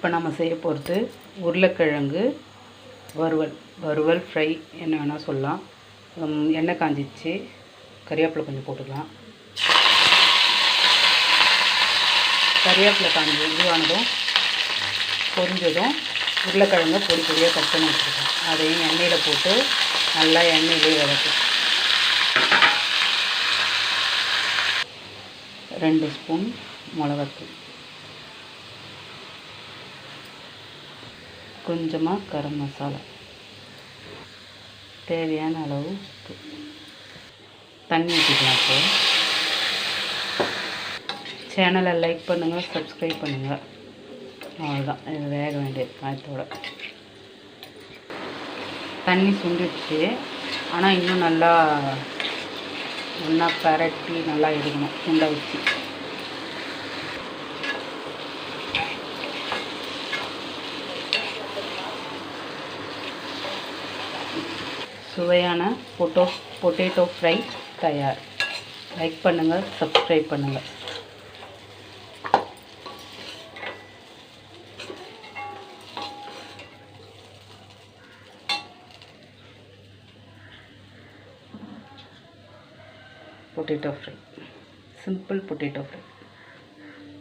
இப்போ நம்ம செய்ய போகிறது உருளைக்கிழங்கு வறுவல் ஃப்ரை என்ன வேணால் சொல்லலாம். எண்ணெய் காஞ்சிச்சு, கறிவேப்பிலை கொஞ்சம் போட்டுக்கலாம். கறிவேப்பிலை காஞ்சி இதுவானதும் பொரிஞ்சதும் உருளைக்கிழங்கு பொடி பொடியாக கட் பண்ணி வச்சுருக்கேன். அதையும் எண்ணெயில் போட்டு நல்லா எண்ணெயிலே வதக்கும். 2 ஸ்பூன் மிளகாத்தூள், கொஞ்சமாக கரம் மசாலா, தேவையான அளவு உப்பு, தண்ணி ஊற்றிக்கலாம். இப்போ சேனலை லைக் பண்ணுங்கள், சப்ஸ்கிரைப் பண்ணுங்கள். அவ்வளோதான், இது வேக வேண்டியது காயத்தோட. தண்ணி சுண்டிடுச்சு, ஆனால் இன்னும் நல்லா ஒன்றா பரட்டி நல்லா எடுக்கணும் சுண்ட வச்சு. சுவையான பொட்டேட்டோ ஃப்ரை தயார். லைக் பண்ணுங்கள், சப்ஸ்கிரைப் பண்ணுங்கள். Potato fry, simple potato fry.